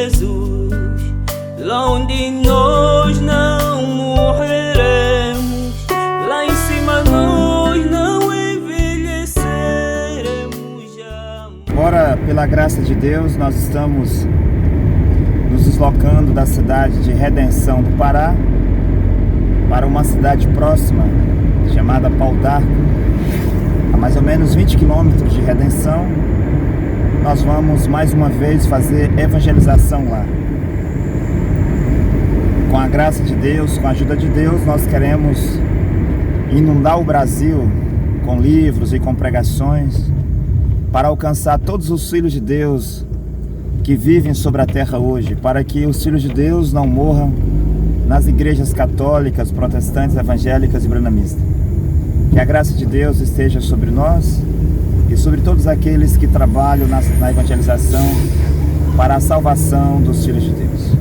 Jesus, lá onde nós não morreremos, lá em cima nós não envelheceremos jamais. Agora, pela graça de Deus, nós estamos nos deslocando da cidade de Redenção do Pará para uma cidade próxima chamada Pau d'Arco, a mais ou menos 20 quilômetros de Redenção. Nós vamos mais uma vez fazer evangelização lá. Com a graça de Deus, com a ajuda de Deus, nós queremos inundar o Brasil com livros e com pregações para alcançar todos os filhos de Deus que vivem sobre a terra hoje, para que os filhos de Deus não morram nas igrejas católicas, protestantes, evangélicas e branamistas. Que a graça de Deus esteja sobre nós e sobre todos aqueles que trabalham na evangelização para a salvação dos filhos de Deus.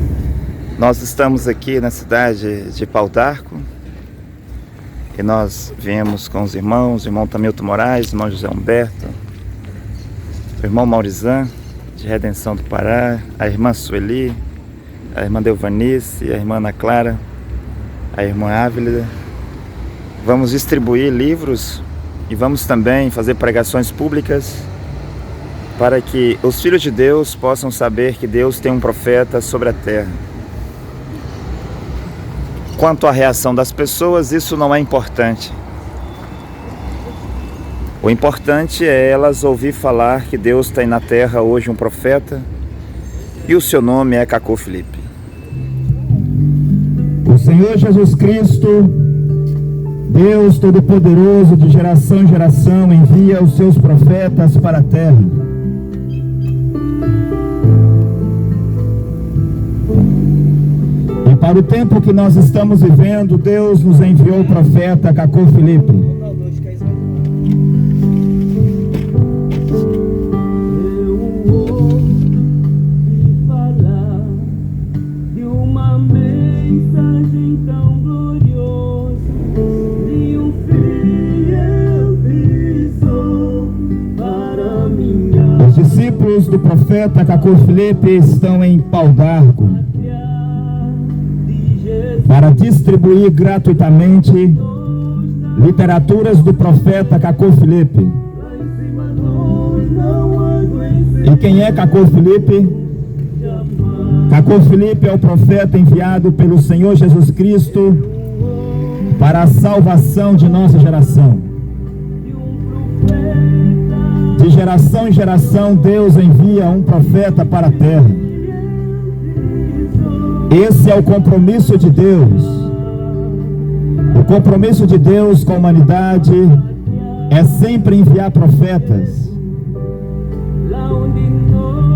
Nós estamos aqui na cidade de Pau d'Arco e nós viemos com os irmãos, o irmão Tamilton Moraes, o irmão José Humberto, o irmão Maurizan, de Redenção do Pará, a irmã Sueli, a irmã Delvanice, a irmã Ana Clara, a irmã Ávila. Vamos distribuir livros e vamos também fazer pregações públicas para que os filhos de Deus possam saber que Deus tem um profeta sobre a terra. Quanto à reação das pessoas, isso não é importante. O importante é elas ouvir falar que Deus tem na terra hoje um profeta e o seu nome é Cacô Felipe. O Senhor Jesus Cristo, Deus Todo-Poderoso, de geração em geração, envia os seus profetas para a terra. E para o tempo que nós estamos vivendo, Deus nos enviou o profeta Cacô Felipe. Os discípulos do profeta Cacô Felipe estão em Pau d'Arco para distribuir gratuitamente literaturas do profeta Cacô Felipe. E quem é Cacô Felipe? Cacô Felipe é o profeta enviado pelo Senhor Jesus Cristo para a salvação de nossa geração. De geração em geração, Deus envia um profeta para a terra. Esse é o compromisso de Deus. O compromisso de Deus com a humanidade é sempre enviar profetas.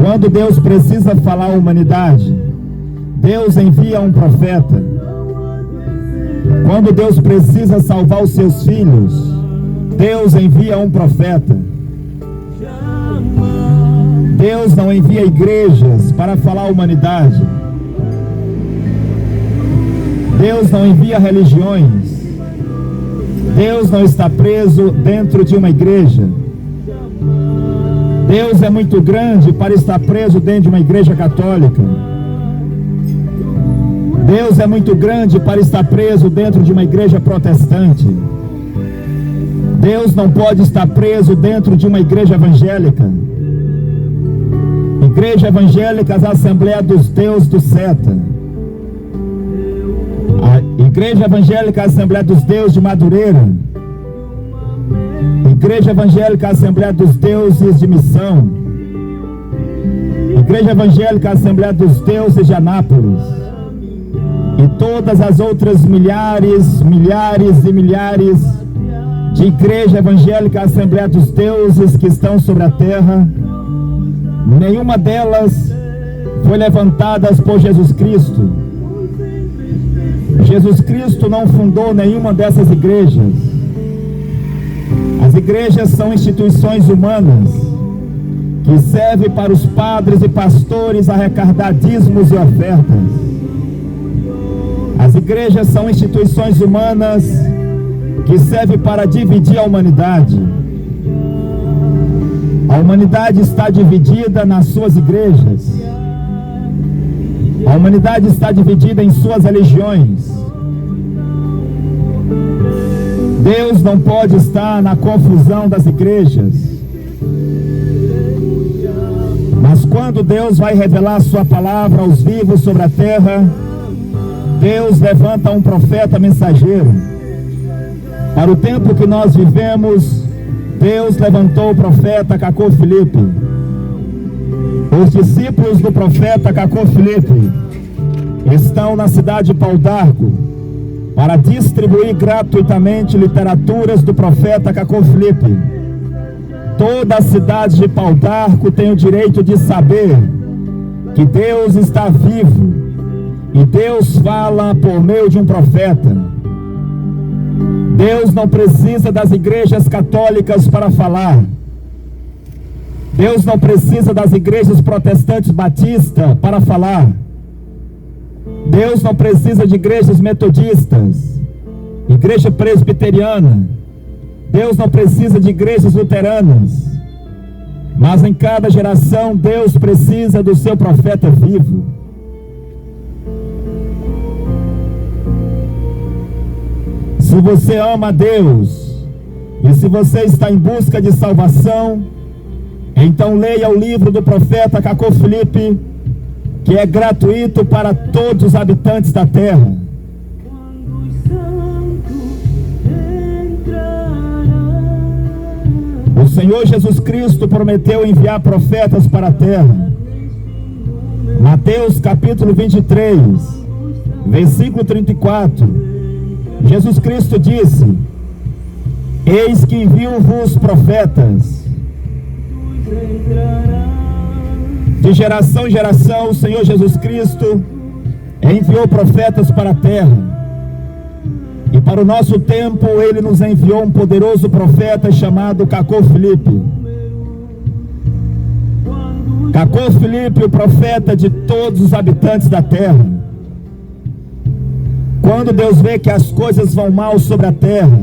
Quando Deus precisa falar à humanidade, Deus envia um profeta. Quando Deus precisa salvar os seus filhos, Deus envia um profeta. Deus não envia igrejas para falar à humanidade. Deus não envia religiões. Deus não está preso dentro de uma igreja. Deus é muito grande para estar preso dentro de uma igreja católica. Deus é muito grande para estar preso dentro de uma igreja protestante. Deus não pode estar preso dentro de uma igreja evangélica. Igreja evangélica, a Assembleia dos Deus do Seta. A Igreja Evangélica, a Assembleia dos Deus de Madureira. Igreja Evangélica, a Assembleia dos Deuses de Missão. Igreja Evangélica, a Assembleia dos Deuses de Anápolis. E todas as outras milhares e milhares de Igreja Evangélica, a Assembleia dos Deuses que estão sobre a terra. Nenhuma delas foi levantada por Jesus Cristo. Jesus Cristo não fundou nenhuma dessas igrejas. As igrejas são instituições humanas que servem para os padres e pastores arrecadar dízimos e ofertas. As igrejas são instituições humanas que servem para dividir a humanidade. A humanidade está dividida nas suas igrejas. A humanidade está dividida em suas religiões. Deus não pode estar na confusão das igrejas. Mas quando Deus vai revelar sua palavra aos vivos sobre a terra, Deus levanta um profeta mensageiro. Para o tempo que nós vivemos, Deus levantou o profeta Cacô Filipe. Os discípulos do profeta Cacô Filipe estão na cidade de Pau d'Arco para distribuir gratuitamente literaturas do profeta Cacô Filipe. Toda a cidade de Pau d'Arco tem o direito de saber que Deus está vivo e Deus fala por meio de um profeta. Deus não precisa das igrejas católicas para falar. Deus não precisa das igrejas protestantes batistas para falar. Deus não precisa de igrejas metodistas, igreja presbiteriana. Deus não precisa de igrejas luteranas. Mas em cada geração Deus precisa do seu profeta vivo. Se você ama a Deus e se você está em busca de salvação, então leia o livro do profeta Cacô Filipe, que é gratuito para todos os habitantes da terra. O Senhor Jesus Cristo prometeu enviar profetas para a terra. Mateus capítulo 23, versículo 34. Jesus Cristo disse: eis que envio-vos profetas. De geração em geração, o Senhor Jesus Cristo enviou profetas para a terra. E para o nosso tempo, Ele nos enviou um poderoso profeta chamado Cacô Filipe. Cacô Filipe, o profeta de todos os habitantes da terra. Quando Deus vê que as coisas vão mal sobre a terra,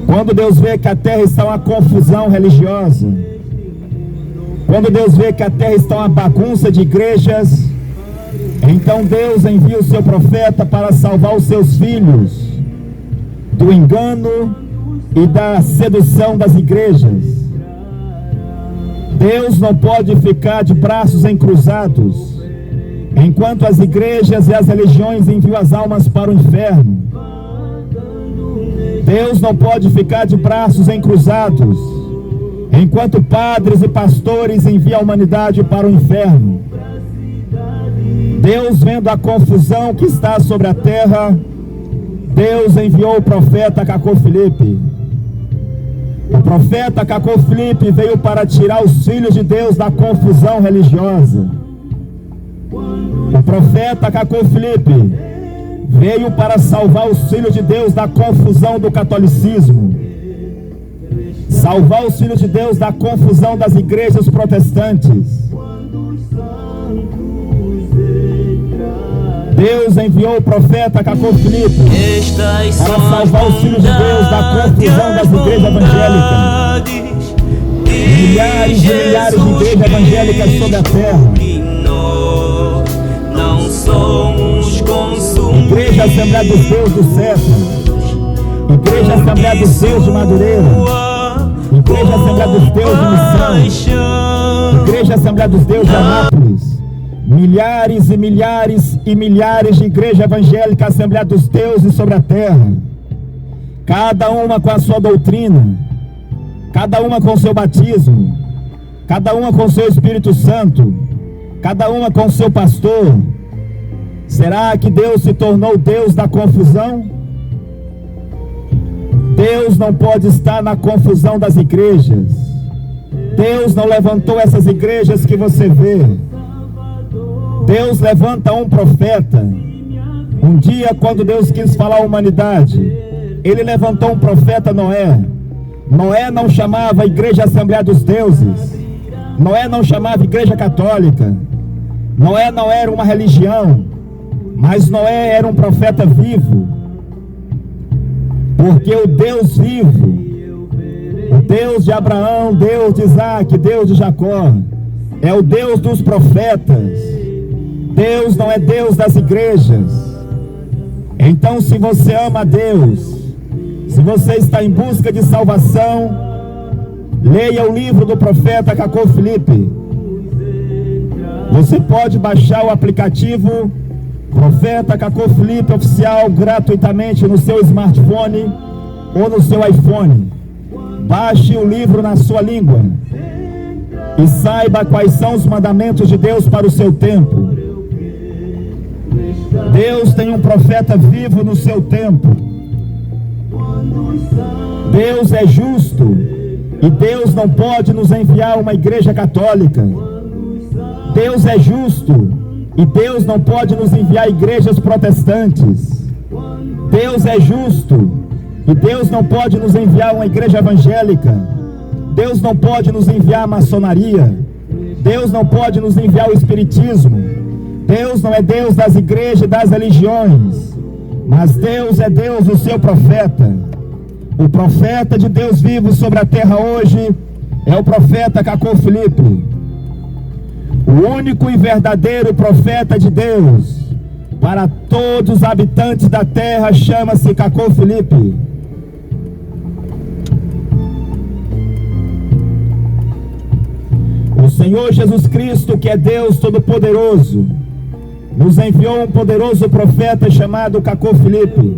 quando Deus vê que a terra está uma confusão religiosa, quando Deus vê que a terra está uma bagunça de igrejas, então Deus envia o seu profeta para salvar os seus filhos do engano e da sedução das igrejas. Deus não pode ficar de braços encruzados enquanto as igrejas e as religiões enviam as almas para o inferno. Deus não pode ficar de braços encruzados enquanto padres e pastores enviam a humanidade para o inferno. Deus, vendo a confusão que está sobre a terra, Deus enviou o profeta Cacô Filipe. O profeta Cacô Filipe veio para tirar os filhos de Deus da confusão religiosa. O profeta Cacô Filipe veio para salvar os filhos de Deus da confusão do catolicismo, salvar os filhos de Deus da confusão das igrejas protestantes. Deus enviou o profeta Cacô Filipe para salvar os filhos de Deus da confusão das igrejas evangélicas. Milhares e milhares de igrejas evangélicas sobre a terra. Igreja Assembleia dos Deus do Cefa, Igreja Assembleia dos Deus de Madureira, Igreja Assembleia dos Deus de Missão, Igreja Assembleia dos Deus de Anápolis. Milhares e milhares e milhares de igrejas evangélicas, Assembleia dos Deuses sobre a terra, cada uma com a sua doutrina, cada uma com o seu batismo, cada uma com o seu Espírito Santo, cada uma com o seu pastor. Será que Deus se tornou Deus da confusão? Deus não pode estar na confusão das igrejas. Deus não levantou essas igrejas que você vê. Deus levanta um profeta. Um dia, quando Deus quis falar à humanidade, Ele levantou um profeta, Noé. Noé não chamava a Igreja Assembleia dos Deuses. Noé não chamava Igreja Católica. Noé não era uma religião, mas Noé era um profeta vivo. Porque o Deus vivo, o Deus de Abraão, Deus de Isaac, Deus de Jacó, é o Deus dos profetas. Deus não é Deus das igrejas. Então, se você ama a Deus, se você está em busca de salvação, leia o livro do profeta Cacô Filipe. Você pode baixar o aplicativo Profeta Cacô Filipe Oficial gratuitamente no seu smartphone ou no seu iPhone. Baixe o livro na sua língua e saiba quais são os mandamentos de Deus para o seu tempo. Deus tem um profeta vivo no seu tempo. Deus é justo e Deus não pode nos enviar uma igreja católica. Deus é justo e Deus não pode nos enviar igrejas protestantes. Deus é justo e Deus não pode nos enviar uma igreja evangélica. Deus não pode nos enviar a maçonaria. Deus não pode nos enviar o espiritismo. Deus não é Deus das igrejas e das religiões, mas Deus é Deus do seu profeta. O profeta de Deus vivo sobre a terra hoje é o profeta Cacô Filipe. O único e verdadeiro profeta de Deus para todos os habitantes da terra chama-se Cacô Filipe. O Senhor Jesus Cristo, que é Deus Todo-Poderoso, nos enviou um poderoso profeta chamado Cacô Filipe.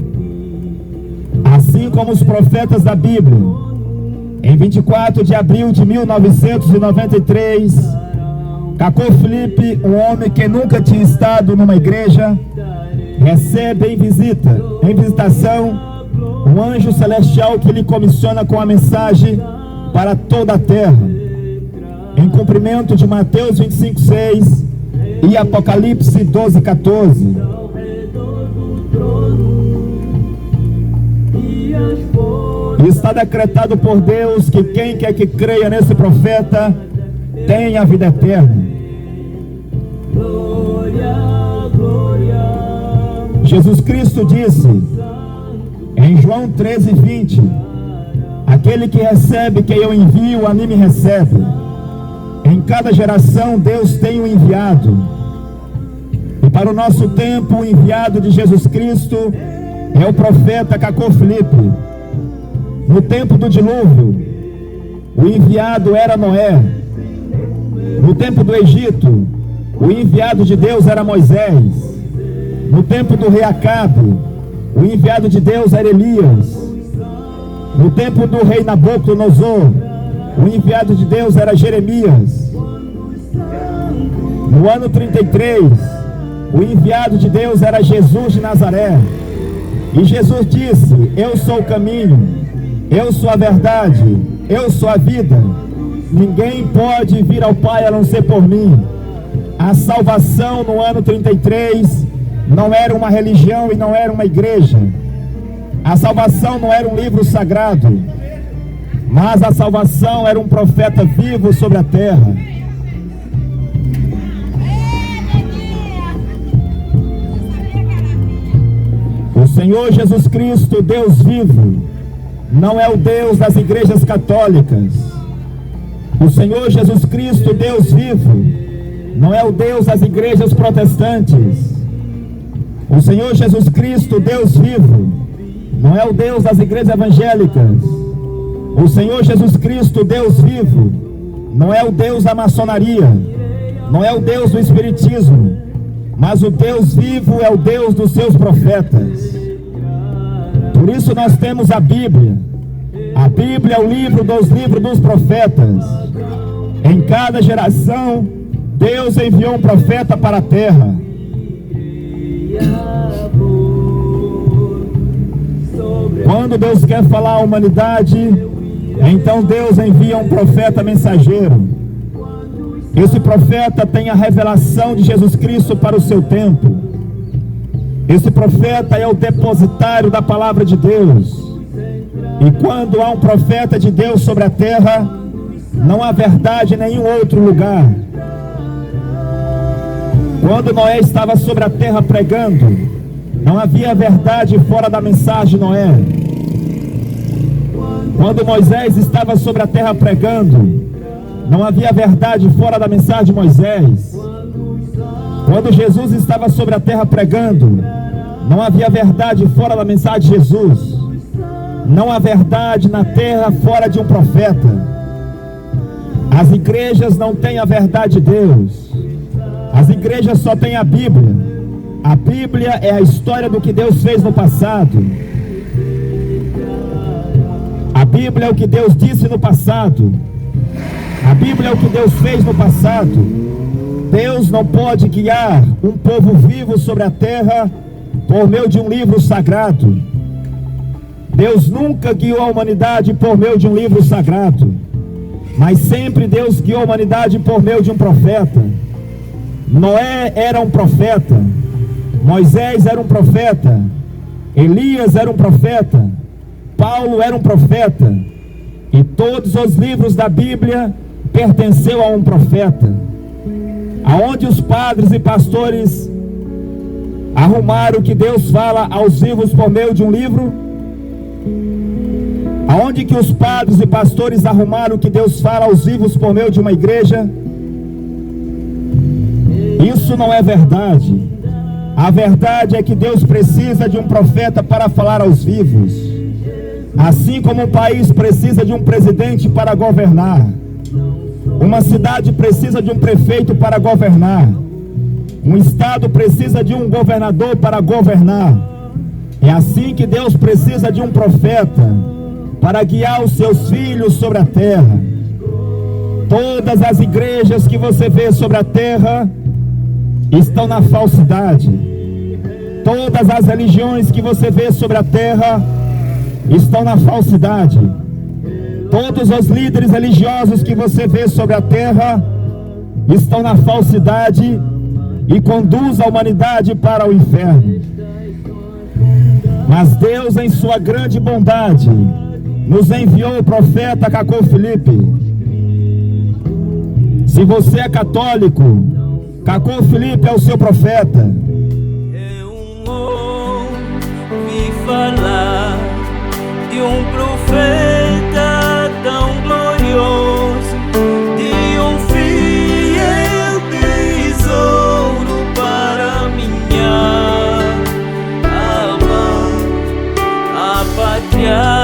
Assim como os profetas da Bíblia, em 24 de abril de 1993, Cacô Filipe, um homem que nunca tinha estado numa igreja, recebe em visitação, um anjo celestial que lhe comissiona com a mensagem para toda a terra, em cumprimento de Mateus 25:6 e Apocalipse 12:14. E está decretado por Deus que quem quer que creia nesse profeta tem a vida eterna. Jesus Cristo disse em João 13:20: aquele que recebe quem eu envio, a mim me recebe. Em cada geração Deus tem um enviado. E para o nosso tempo, o enviado de Jesus Cristo é o profeta Cacô Filipe. No tempo do dilúvio, o enviado era Noé. No tempo do Egito, o enviado de Deus era Moisés. No tempo do rei Acabe, o enviado de Deus era Elias. No tempo do rei Nabucodonosor, o enviado de Deus era Jeremias. No ano 33, o enviado de Deus era Jesus de Nazaré. E Jesus disse: eu sou o caminho, eu sou a verdade, eu sou a vida. Ninguém pode vir ao Pai a não ser por mim. A salvação no ano 33 não era uma religião e não era uma igreja. A salvação não era um livro sagrado, mas a salvação era um profeta vivo sobre a terra. O Senhor Jesus Cristo, Deus vivo, não é o Deus das igrejas católicas. O Senhor Jesus Cristo, Deus vivo, não é o Deus das igrejas protestantes. O Senhor Jesus Cristo, Deus vivo, não é o Deus das igrejas evangélicas. O Senhor Jesus Cristo, Deus vivo, não é o Deus da maçonaria, não é o Deus do espiritismo, mas o Deus vivo é o Deus dos seus profetas. Por isso nós temos a Bíblia. A Bíblia é o livro dos profetas. Em cada geração, Deus enviou um profeta para a terra. Quando Deus quer falar à humanidade, então Deus envia um profeta mensageiro. Esse profeta tem a revelação de Jesus Cristo para o seu tempo. Esse profeta é o depositário da palavra de Deus. E quando há um profeta de Deus sobre a terra, não há verdade em nenhum outro lugar. Quando Noé estava sobre a terra pregando, não havia verdade fora da mensagem de Noé. Quando Moisés estava sobre a terra pregando, não havia verdade fora da mensagem de Moisés. Quando Jesus estava sobre a terra pregando, não havia verdade fora da mensagem de Jesus. Não há verdade na terra fora de um profeta. As igrejas não têm a verdade de Deus. As igrejas só têm a Bíblia. A Bíblia é a história do que Deus fez no passado. A Bíblia é o que Deus disse no passado. A Bíblia é o que Deus fez no passado. Deus não pode guiar um povo vivo sobre a terra por meio de um livro sagrado. Deus nunca guiou a humanidade por meio de um livro sagrado, mas sempre Deus guiou a humanidade por meio de um profeta. Noé era um profeta, Moisés era um profeta, Elias era um profeta, Paulo era um profeta, e todos os livros da Bíblia pertenceu a um profeta. Aonde os padres e pastores arrumaram o que Deus fala aos vivos por meio de um livro? Aonde que os padres e pastores arrumaram o que Deus fala aos vivos por meio de uma igreja? Isso não é verdade. A verdade é que Deus precisa de um profeta para falar aos vivos, assim como um país precisa de um presidente para governar. Uma cidade precisa de um prefeito para governar. Um estado precisa de um governador para governar. É assim que Deus precisa de um profeta para guiar os seus filhos sobre a terra. Todas as igrejas que você vê sobre a terra estão na falsidade. Todas as religiões que você vê sobre a terra estão na falsidade. Todos os líderes religiosos que você vê sobre a terra estão na falsidade e conduz a humanidade para o inferno. Mas Deus, em sua grande bondade, nos enviou o profeta Cacô Felipe. Se você é católico, Cacô Felipe é o seu profeta. Eu ouvi falar de um profeta tão glorioso, de um fiel tesouro para minha alma, a pátria